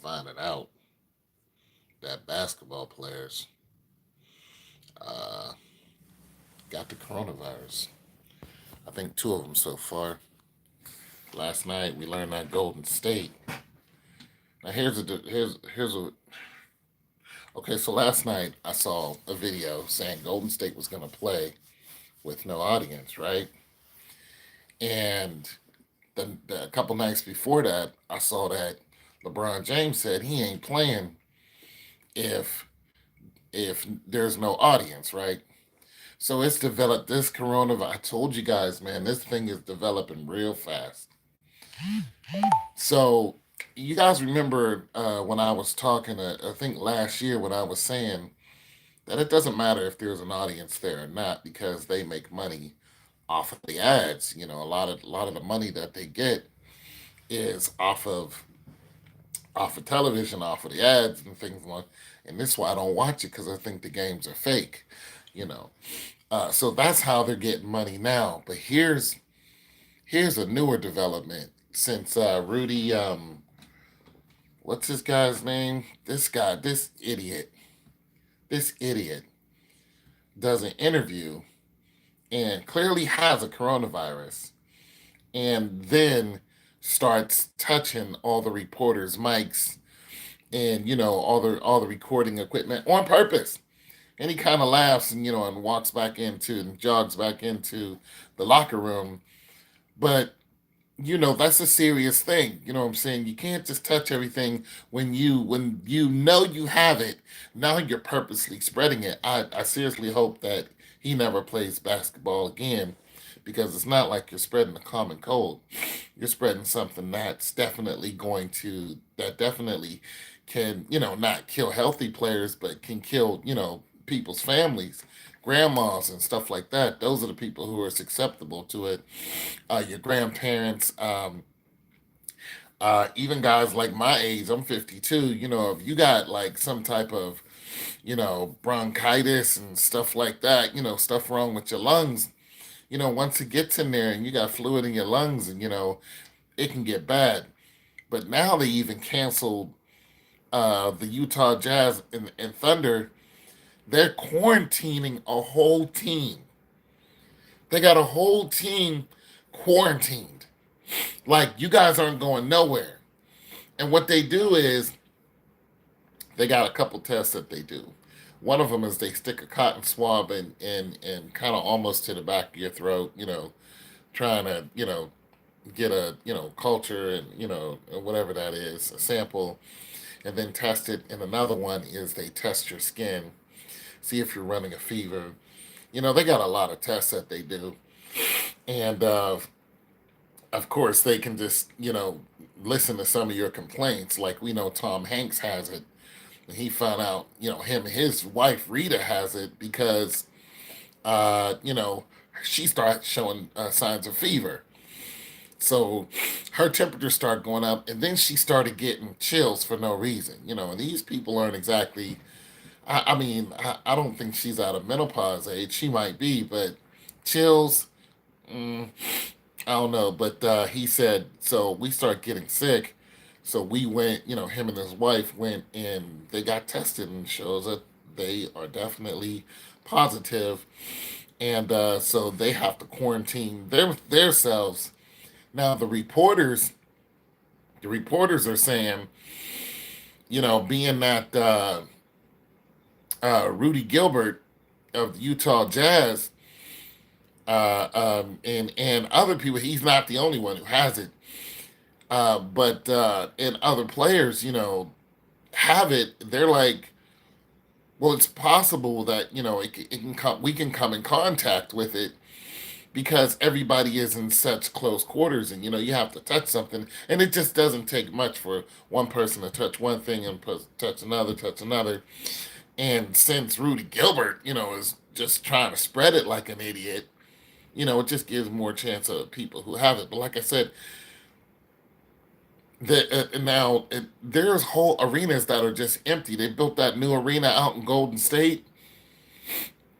finding out that basketball players uh, got the coronavirus. I think two of them so far. Last night we learned that Golden State. Now here's a okay. So last night I saw a video saying Golden State was going to play with no audience, right? And a couple nights before that, I saw that LeBron James said he ain't playing if there's no audience, right? So it's developed this coronavirus. I told you guys, man, this thing is developing real fast. So you guys remember when I was talking, I think last year when I was saying that it doesn't matter if there's an audience there or not because they make money off of the ads. You know, a lot of the money that they get is off of television, off of the ads and things like. And this is why I don't watch it because I think the games are fake. You know, so that's how they're getting money now. But here's a newer development since Rudy, what's this guy's name? This guy, this idiot does an interview and clearly has a coronavirus, and then starts touching all the reporters' mics and all the recording equipment on purpose. And he kind of laughs and and walks back into and jogs back into the locker room. But that's a serious thing. You know what I'm saying? You can't just touch everything when you know you have it. Now you're purposely spreading it. I seriously hope that he never plays basketball again because it's not like you're spreading a common cold. You're spreading something that definitely can, not kill healthy players, but can kill, people's families, grandmas and stuff like that. Those are the people who are susceptible to it. Your grandparents, even guys like my age, I'm 52, if you got like some type of, bronchitis and stuff like that, stuff wrong with your lungs, once it gets in there and you got fluid in your lungs and, it can get bad. But now they even canceled the Utah Jazz and Thunder. They're quarantining a whole team. They got a whole team quarantined. Like, you guys aren't going nowhere. And what they do is they got a couple tests that they do. One of them is they stick a cotton swab in kind of almost to the back of your throat, trying to, get a, culture and, whatever that is, a sample, and then test it. And another one is they test your skin, see if you're running a fever. They got a lot of tests that they do. And of course, they can just, listen to some of your complaints. Like we know Tom Hanks has it. And he found out, his wife Rita has it because, uh, you know, she started showing signs of fever. So her temperature started going up, and then she started getting chills for no reason. And these people aren't exactly. I don't think she's out of menopause age. She might be, but chills. Mm, I don't know, but he said so. We started getting sick, so we went. Him and his wife went and they got tested, and shows that they are definitely positive, and so they have to quarantine their selves. Now the reporters are saying, being that Rudy Gilbert of the Utah Jazz and other people, he's not the only one who has it. But and other players, have it. They're like, well, it's possible that it can come. We can come in contact with it because everybody is in such close quarters, and you have to touch something, and it just doesn't take much for one person to touch one thing and touch another. And since Rudy Gilbert, is just trying to spread it like an idiot, it just gives more chance of people who have it. But like I said, there's whole arenas that are just empty. They built that new arena out in Golden State.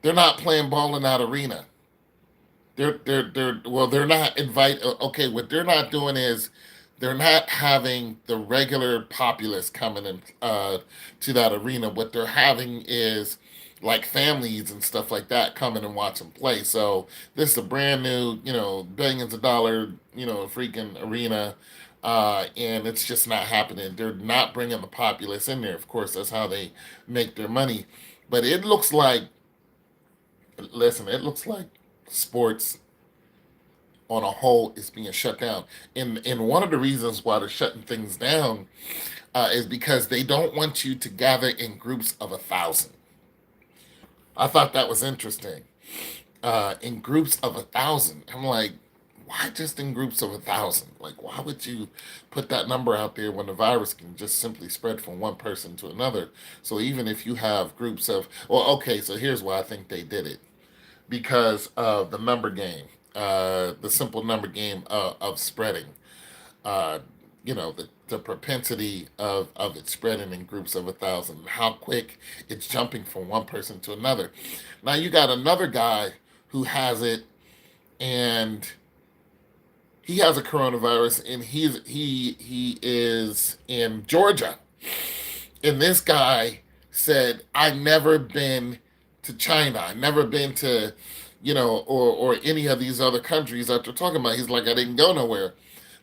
They're not playing ball in that arena. They're not invite. Okay, what they're not doing is they're not having the regular populace coming in to that arena. What they're having is like families and stuff like that coming and watch them play. So this is a brand new, billions of dollar, freaking arena. And it's just not happening. They're not bringing the populace in there. Of course, that's how they make their money. But it looks like, listen, it looks like sports on a whole is being shut down. And one of the reasons why they're shutting things down is because they don't want you to gather in groups of 1,000. I thought that was interesting. In groups of 1,000, I'm like, why just in groups of 1,000? Like, why would you put that number out there when the virus can just simply spread from one person to another? So even if you have groups of, well, okay, so here's why I think they did it, because of the number game, the simple number game of spreading. Uh, the propensity of it spreading in groups of 1,000, how quick it's jumping from one person to another. Now you got another guy who has it, and he has a coronavirus, and he is in Georgia, and this guy said, "I've never been to China. I've never been to, or any of these other countries that they're talking about." He's like, "I didn't go nowhere."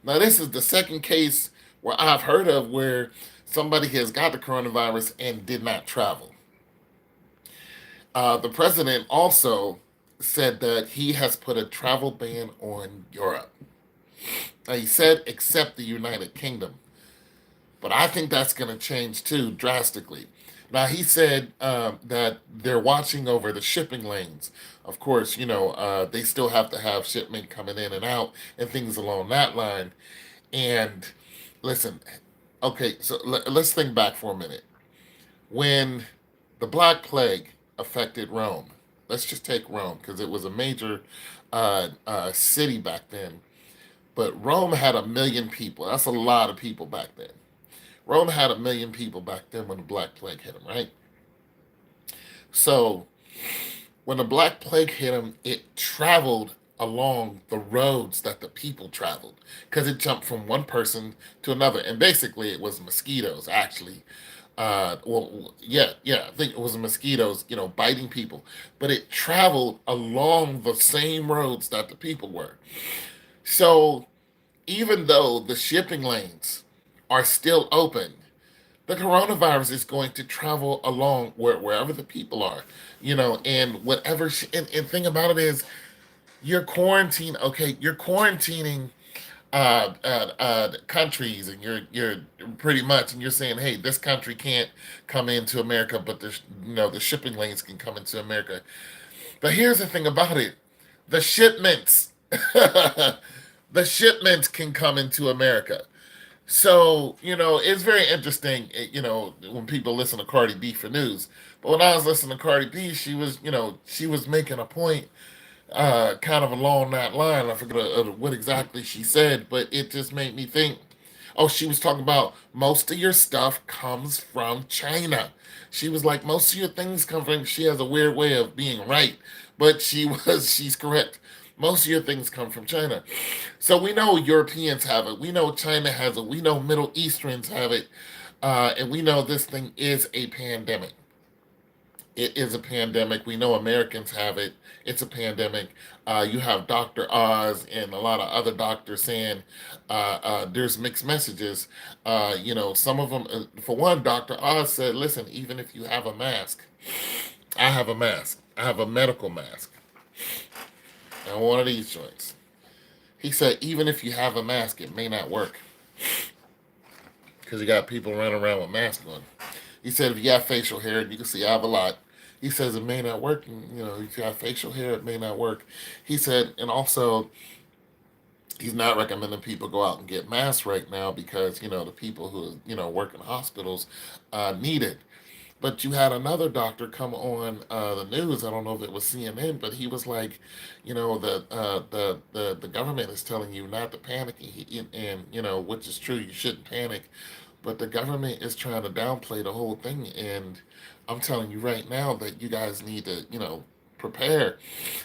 Now this is the second case where I've heard of where somebody has got the coronavirus and did not travel. The president also said that he has put a travel ban on Europe. Now, he said except the United Kingdom. But I think that's going to change too drastically. Now, he said that they're watching over the shipping lanes. Of course, they still have to have shipment coming in and out and things along that line. And listen, okay, so let's think back for a minute. When the Black Plague affected Rome, let's just take Rome because it was a major city back then. But Rome had 1 million people. That's a lot of people back then. Rome had 1 million people back then when the Black Plague hit them, right? So when the Black Plague hit them, it traveled along the roads that the people traveled because it jumped from one person to another. And basically, it was mosquitoes, actually. Yeah, I think it was mosquitoes, biting people. But it traveled along the same roads that the people were. So even though the shipping lanes are still open, the coronavirus is going to travel along wherever the people are, and whatever. And thing about it is, you're quarantining countries, and you're pretty much, and you're saying, hey, this country can't come into America, but the shipping lanes can come into America. But here's the thing about it: the shipments, the shipments can come into America. So, it's very interesting, when people listen to Cardi B for news. But when I was listening to Cardi B, she was making a point kind of along that line. I forget what exactly she said, but it just made me think. Oh, she was talking about most of your stuff comes from China. She was like, most of your things come from. She has a weird way of being right, but she's correct. Most of your things come from China. So we know Europeans have it. We know China has it. We know Middle Easterns have it. And we know this thing is a pandemic. It is a pandemic. We know Americans have it. It's a pandemic. You have Dr. Oz and a lot of other doctors saying there's mixed messages. Some of them, for one, Dr. Oz said, listen, even if you have a mask, I have a mask. I have a medical mask. And one of these joints. He said, even if you have a mask, it may not work because you got people running around with masks on. He said, if you have facial hair, you can see I have a lot. He says it may not work. And, if you have facial hair, it may not work. He said, and also, he's not recommending people go out and get masks right now because, the people who, work in hospitals need it. But you had another doctor come on the news. I don't know if it was CNN, but he was like, the government is telling you not to panic, and which is true. You shouldn't panic, but the government is trying to downplay the whole thing. And I'm telling you right now that you guys need to, prepare.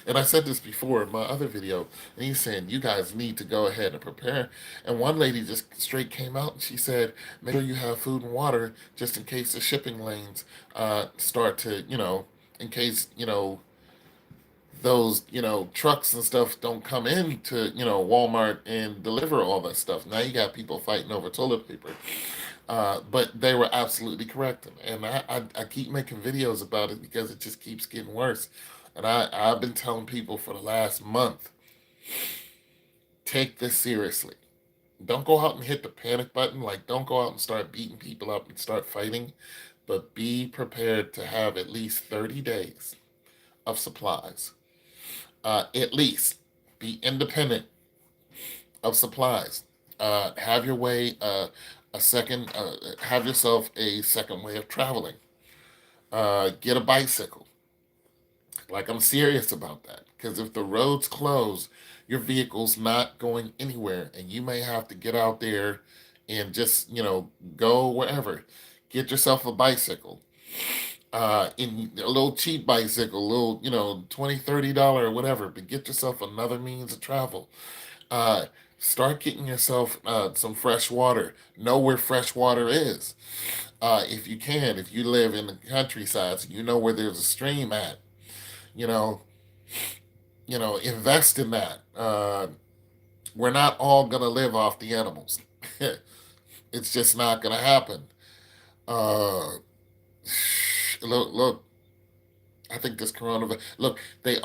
And I said this before in my other video, and he's saying you guys need to go ahead and prepare. And one lady just straight came out and she said, make sure you have food and water just in case the shipping lanes start to, in case, those trucks and stuff don't come in to Walmart and deliver all that stuff. Now you got people fighting over toilet paper. But they were absolutely correct, and I keep making videos about it because it just keeps getting worse. And I've been telling people for the last month, take this seriously. Don't go out and hit the panic button. Like, don't go out and start beating people up and start fighting, but be prepared to have at least 30 days of supplies. At least be independent of supplies. Have your way, a second, have yourself a second way of traveling. Get a bicycle. Like, I'm serious about that. Because if the roads close, your vehicle's not going anywhere, and you may have to get out there and just, go wherever. Get yourself a bicycle. In a little cheap bicycle, a little, $20, $30, or whatever, but get yourself another means of travel. Uh, Start getting yourself some fresh water. Know where fresh water is. If you can, if you live in the countryside, so you know where there's a stream at. You know, invest in that. We're not all gonna live off the animals. It's just not gonna happen. Uh, look. I think this coronavirus. Look. They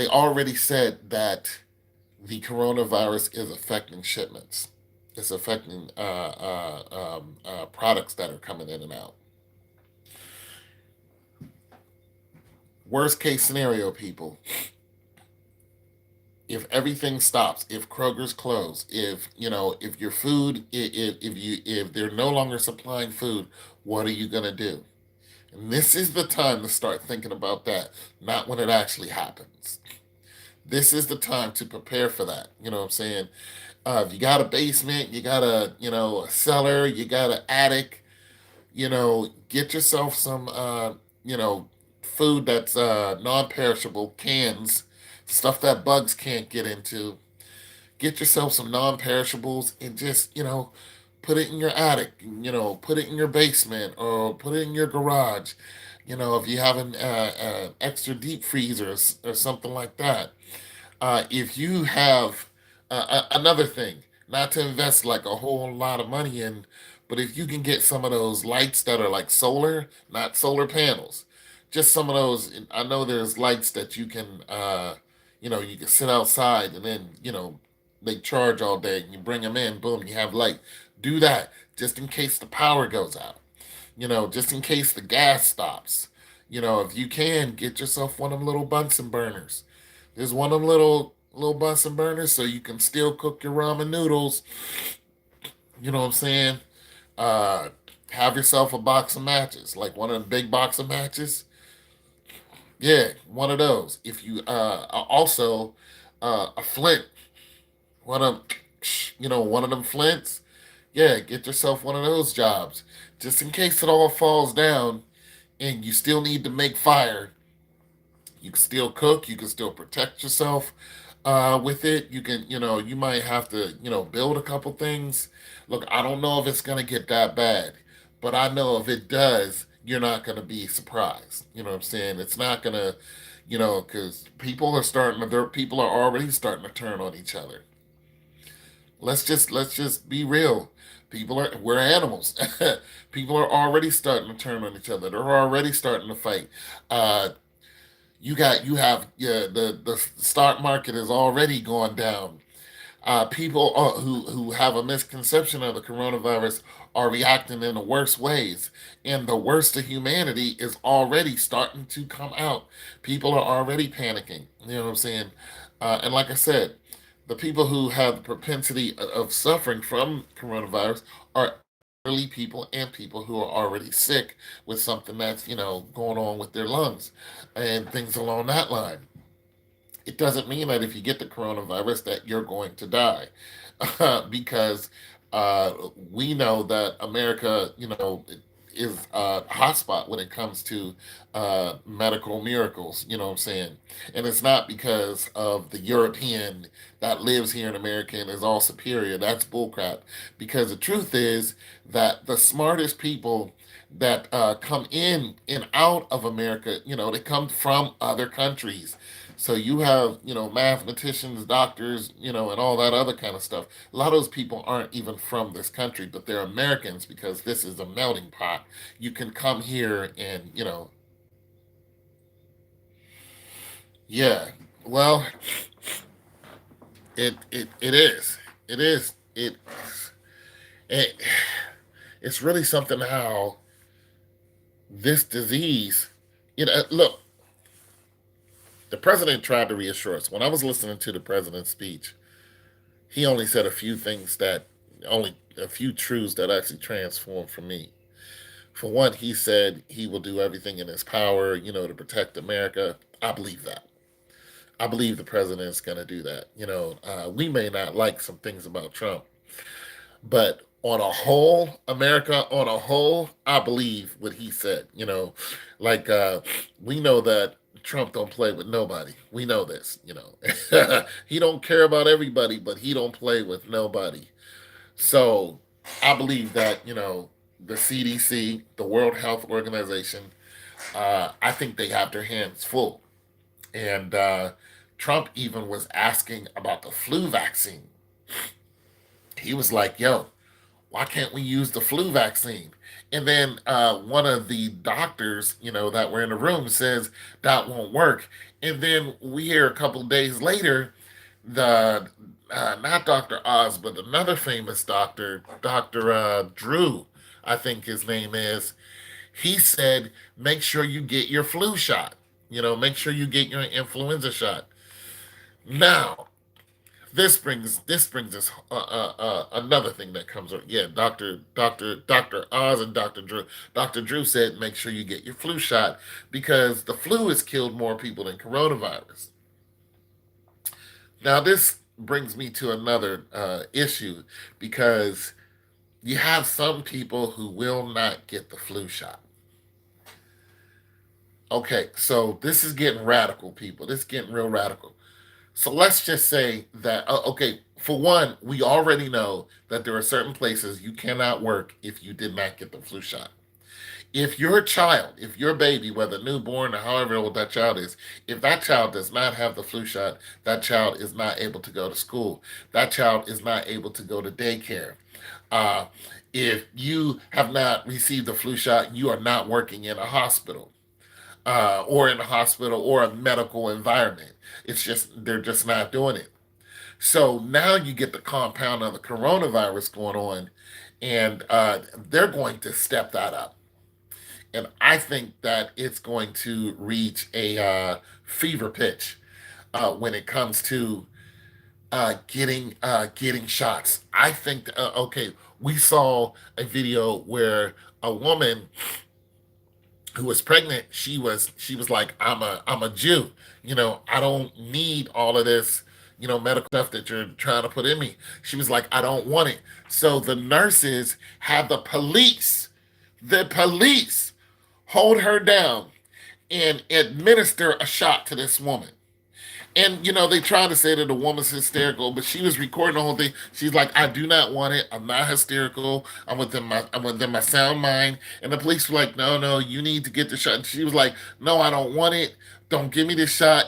already said that the coronavirus is affecting shipments. It's affecting products that are coming in and out. Worst case scenario, people. If everything stops, if Kroger's closed, if your food, if they're no longer supplying food, what are you gonna do? And this is the time to start thinking about that, not when it actually happens. This is the time to prepare for that. You know what I'm saying? If you got a basement, you got a cellar, you got an attic, get yourself some, food that's non-perishable, cans, stuff that bugs can't get into. Get yourself some non-perishables and just, put it in your attic, put it in your basement or put it in your garage. If you have an extra deep freezer or something like that. If you have another thing, not to invest like a whole lot of money in, but if you can get some of those lights that are like solar, not solar panels, just some of those. I know there's lights that you can, you can sit outside and then, they charge all day and you bring them in, boom, you have light. Do that just in case the power goes out, just in case the gas stops. If you can, get yourself one of them little Bunsen burners. There's one of them little Bunsen burners, so you can still cook your ramen noodles. You know what I'm saying? Uh, have yourself a box of matches, like one of the big box of matches. Yeah, one of those. If you also a flint, one of one of them flints. Yeah, get yourself one of those jobs, just in case it all falls down and you still need to make fire. You can still cook. You can still protect yourself with it. You can, you might have to, build a couple things. Look, I don't know if it's going to get that bad, but I know if it does, you're not going to be surprised. You know what I'm saying? It's not going to, because people are already starting to turn on each other. Let's just be real. We're animals. People are already starting to turn on each other. They're already starting to fight. Uh, yeah, the stock market is already gone down. People who have a misconception of the coronavirus are reacting in the worst ways, and the worst of humanity is already starting to come out. People are already panicking. You know what I'm saying? And like I said, the people who have the propensity of suffering from coronavirus are elderly people and people who are already sick with something that's going on with their lungs and things along that line. It doesn't mean that if you get the coronavirus that you're going to die, because we know that America, is a hotspot when it comes to medical miracles. You know what I'm saying? And it's not because of the European that lives here in America and is all superior. That's bullcrap. Because the truth is that the smartest people that come in and out of America, they come from other countries. So you have, mathematicians, doctors, and all that other kind of stuff. A lot of those people aren't even from this country, but they're Americans because this is a melting pot. You can come here and, yeah. Well, it is. It is. It it's really something how this disease, look, the president tried to reassure us. When I was listening to the president's speech, he only said only a few truths that actually transformed for me. For one, he said he will do everything in his power, to protect America. I believe that. I believe the president's going to do that. We may not like some things about Trump, but on a whole, America on a whole, I believe what he said. Like we know that Trump don't play with nobody. We know this. He don't care about everybody, but he don't play with nobody. So I believe that the CDC, the World Health Organization, I think they have their hands full. And Trump even was asking about the flu vaccine. He was like, "Yo, why can't we use the flu vaccine?" And then one of the doctors, that were in the room says that won't work. And then we hear a couple of days later, the not Dr. Oz, but another famous doctor, Dr. Drew, I think his name is. He said, make sure you get your flu shot. Make sure you get your influenza shot. Now, this brings us another thing that comes up. Yeah, Doctor Oz and Doctor Drew. Doctor Drew said make sure you get your flu shot because the flu has killed more people than coronavirus. Now this brings me to another issue because you have some people who will not get the flu shot. Okay, so this is getting radical, people. This is getting real radical. So let's just say that, okay, for one, we already know that there are certain places you cannot work if you did not get the flu shot. If your child, if your baby, whether newborn or however old that child is, if that child does not have the flu shot, that child is not able to go to school. That child is not able to go to daycare. Uh, if you have not received the flu shot, you are not working in a hospital or in a hospital or a medical environment. It's just, they're just not doing it. So now you get the compound of the coronavirus going on, and they're going to step that up. And I think that it's going to reach a fever pitch when it comes to getting shots. I think okay, we saw a video where a woman who was pregnant, she was like, I'm a Jew. I don't need all of this, medical stuff that you're trying to put in me. She was like, I don't want it. So the nurses had the police hold her down and administer a shot to this woman. And they try to say that the woman's hysterical, but she was recording the whole thing. She's like, "I do not want it. I'm not hysterical. I'm within my sound mind." And the police were like, "No, no, you need to get the shot." And she was like, "No, I don't want it. Don't give me the shot."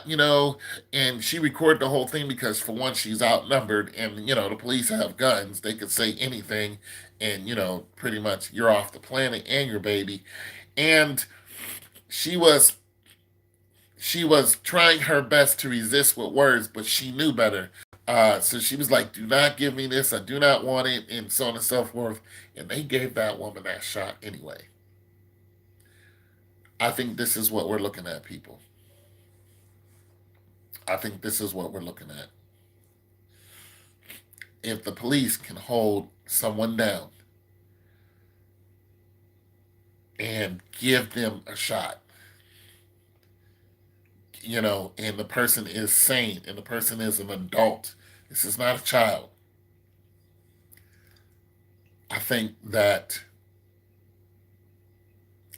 And she recorded the whole thing because, for one, she's outnumbered, and the police have guns. They could say anything, and pretty much you're off the planet and your baby. And she was she was trying her best to resist with words, but she knew better. So she was like, "Do not give me this. I do not want it," and so on and so forth. And they gave that woman that shot anyway. I think this is what we're looking at, people. I think this is what we're looking at. If the police can hold someone down and give them a shot, and the person is sane and the person is an adult, this is not a child. I think that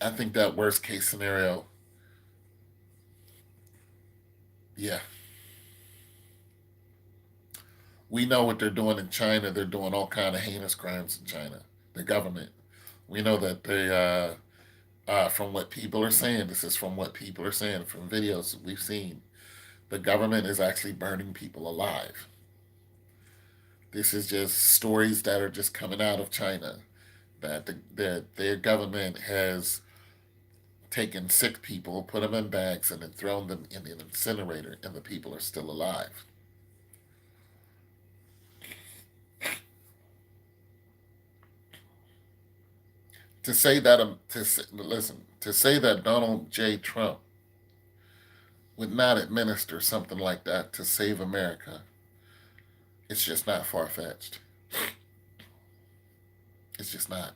I think that worst case scenario, yeah, we know what they're doing in China. They're doing all kind of heinous crimes in China. The government. We know that from what people are saying, this is from what people are saying from videos we've seen. The government is actually burning people alive. This is just stories that are just coming out of China that their government has taken sick people, put them in bags, and then thrown them in an incinerator, and the people are still alive. To say that, listen, to say that Donald J. Trump would not administer something like that to save America, it's just not far fetched. It's just not.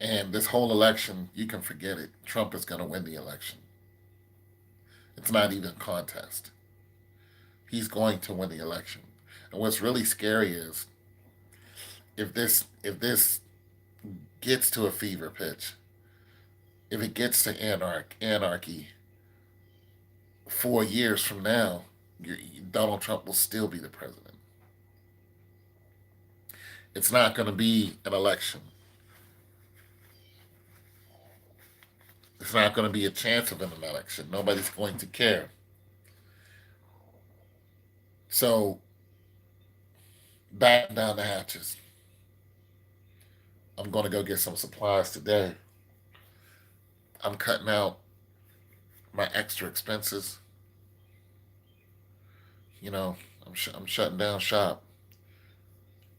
And this whole election, you can forget it. Trump is going to win the election. It's not even a contest. He's going to win the election. And what's really scary is if this gets to a fever pitch, if it gets to anarchy 4 years from now, Donald Trump will still be the president. It's not going to be an election. It's not going to be a chance of an election. Nobody's going to care. So, batten down the hatches. I'm going to go get some supplies today. I'm cutting out my extra expenses. You know, I'm shutting down shop.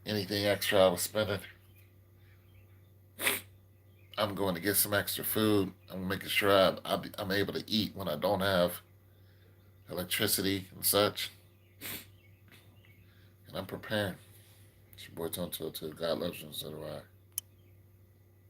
Anything extra I was spending, I'm going to get some extra food. I'm making sure I'm able to eat when I don't have electricity and such. And I'm preparing. It's your boy Tonto too. God loves you, and so do I.